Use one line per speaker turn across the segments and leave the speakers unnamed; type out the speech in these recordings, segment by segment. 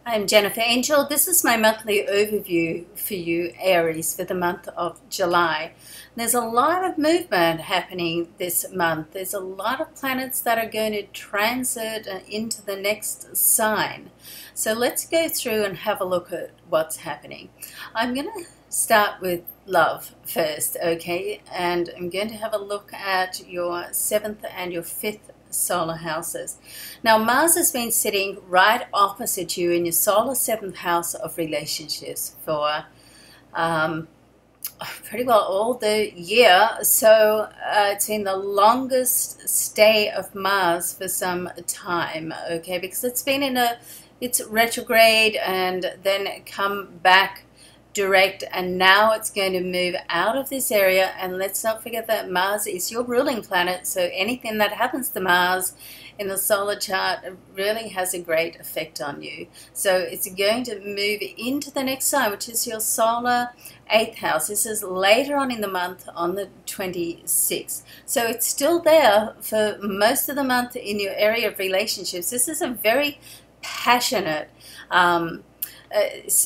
I'm Jennifer Angel. This is my monthly overview for you, Aries, for the month of July. There's a lot of movement happening this month. There's a lot of planets that are going to transit into the next sign. So let's go through and have a look at what's happening. I'm going to start with love first, okay? And I'm going to have a look at your 7th and your 5th solar houses. Now Mars has been sitting right opposite you in your solar 7th house of relationships for pretty well all the year. So it's been the longest stay of Mars for some time, okay, because it's retrograde and then come back direct, and now it's going to move out of this area. And let's not forget that Mars is your ruling planet, so anything that happens to Mars in the solar chart really has a great effect on you. So it's going to move into the next sign, which is your solar 8th house. This is later on in the month, on the 26th. So it's still there for most of the month in your area of relationships. This is a very passionate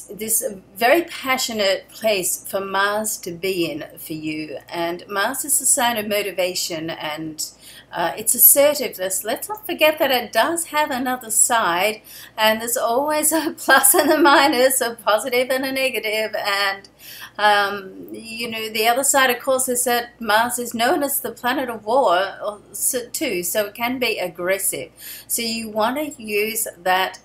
this very passionate place for Mars to be in for you. And Mars is a sign of motivation and its assertiveness. Let's not forget that it does have another side, and there's always a plus and a minus, a positive and a negative. And the other side, of course, is that Mars is known as the planet of war too, so it can be aggressive. So you want to use that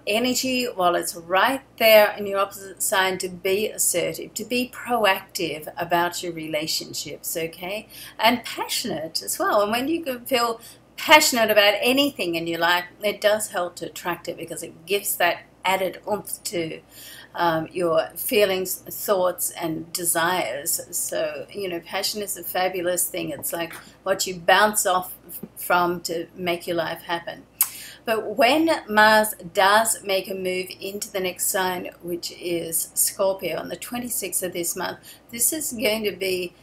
energy while it's right there in your opposite sign to be assertive, to be proactive about your relationships, okay? And passionate as well. And when you can feel passionate about anything in your life, it does help to attract it, because it gives that added oomph to your feelings, thoughts, and desires. So, passion is a fabulous thing. It's like what you bounce off from to make your life happen. But when Mars does make a move into the next sign, which is Scorpio, on the 26th of this month, this is going to be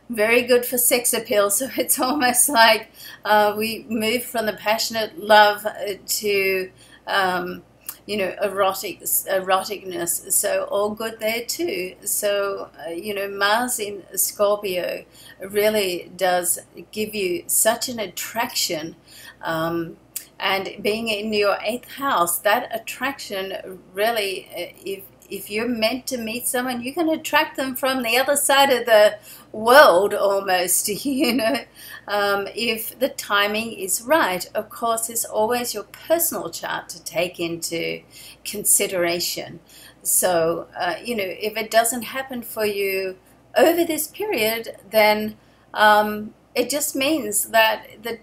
very good for sex appeal. So it's almost like we move from the passionate love to eroticness. So all good there too. So, Mars in Scorpio really does give you such an attraction. And being in your 8th house, that attraction really, if you're meant to meet someone, you can attract them from the other side of the world almost, if the timing is right. Of course, it's always your personal chart to take into consideration. So, if it doesn't happen for you over this period, then it just means that the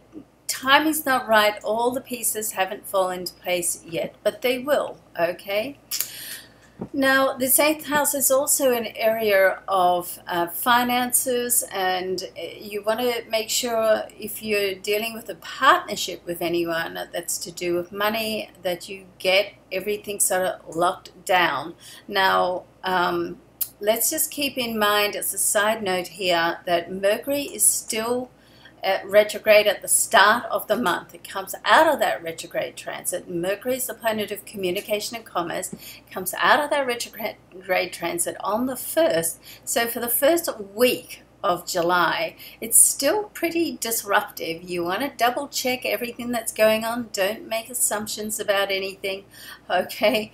time is not right. All the pieces haven't fallen into place yet, but they will, okay? Now, this 8th house is also an area of finances, and you want to make sure, if you're dealing with a partnership with anyone that's to do with money, that you get everything sort of locked down. Now, let's just keep in mind, as a side note here, that Mercury is still retrograde at the start of the month. It comes out of that retrograde transit. Mercury is the planet of communication and commerce. It comes out of that retrograde transit on the 1st. So for the first week of July, it's still pretty disruptive. You want to double check everything that's going on. Don't make assumptions about anything, okay?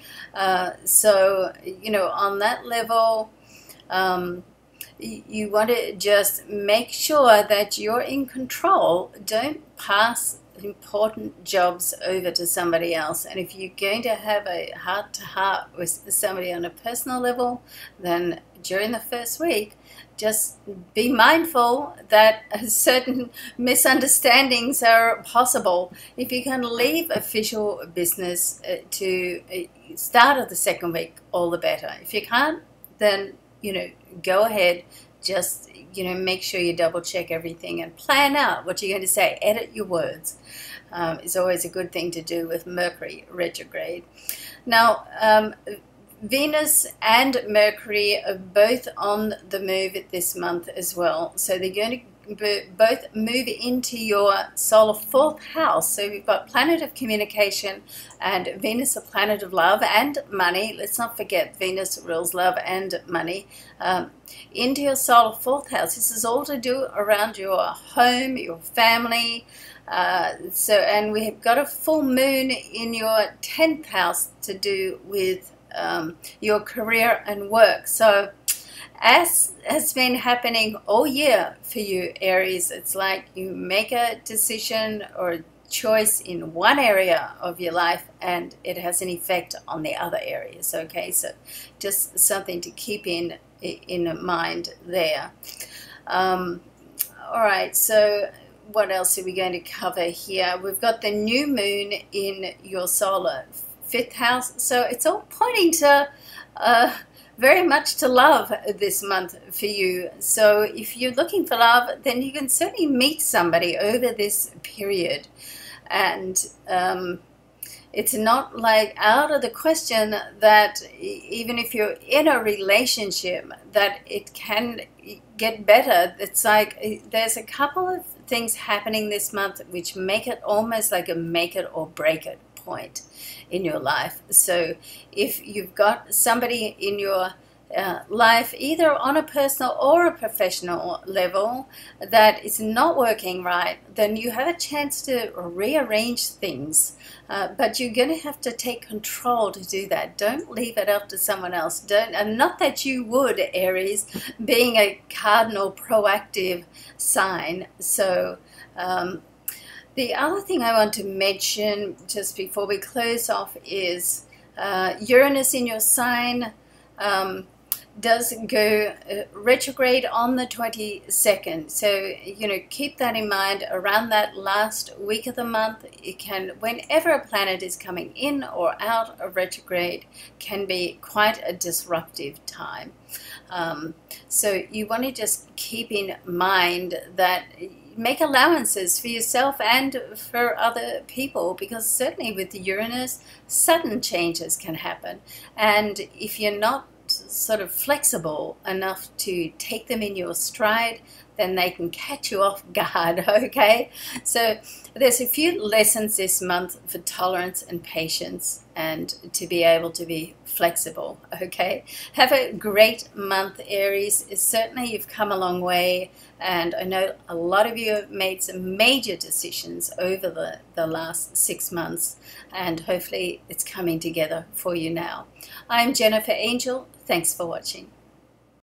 So, on that level, you want to just make sure that you're in control. Don't pass important jobs over to somebody else. And if you're going to have a heart-to-heart with somebody on a personal level, then during the first week, just be mindful that certain misunderstandings are possible. If you can leave official business to start of the second week, all the better. If you can't, then go ahead, just, make sure you double check everything and plan out what you're going to say. Edit your words. Is always a good thing to do with Mercury retrograde. Now, Venus and Mercury are both on the move this month as well. So they're going to both move into your solar fourth house. So we've got planet of communication and Venus, a planet of love and money. Let's not forget Venus rules love and money. Into your solar fourth house. This is all to do around your home, your family. And we've got a full moon in your 10th house to do with your career and work. So as has been happening all year for you, Aries, it's like you make a decision or a choice in one area of your life and it has an effect on the other areas. Okay, so just something to keep in mind there. All right, so what else are we going to cover here? We've got the new moon in your solar fifth house, so it's all pointing to very much to love this month for you. So if you're looking for love, then you can certainly meet somebody over this period. And it's not like out of the question that even if you're in a relationship that it can get better. It's like there's a couple of things happening this month which make it almost like a make it or break it point in your life. So if you've got somebody in your life, either on a personal or a professional level, that is not working right, then you have a chance to rearrange things. But you're going to have to take control to do that. Don't leave it up to someone else. And not that you would, Aries, being a cardinal proactive sign. So the other thing I want to mention just before we close off is Uranus in your sign does go retrograde on the 22nd. So, keep that in mind. Around that last week of the month, it can, whenever a planet is coming in or out of retrograde, can be quite a disruptive time. So you want to just keep in mind that make allowances for yourself and for other people, because certainly with Uranus, sudden changes can happen. And if you're not sort of flexible enough to take them in your stride, then they can catch you off guard, okay? So there's a few lessons this month for tolerance and patience and to be able to be flexible, okay? Have a great month, Aries. Certainly you've come a long way, and I know a lot of you have made some major decisions over the last 6 months, and hopefully it's coming together for you now. I'm Jennifer Angel. Thanks for watching.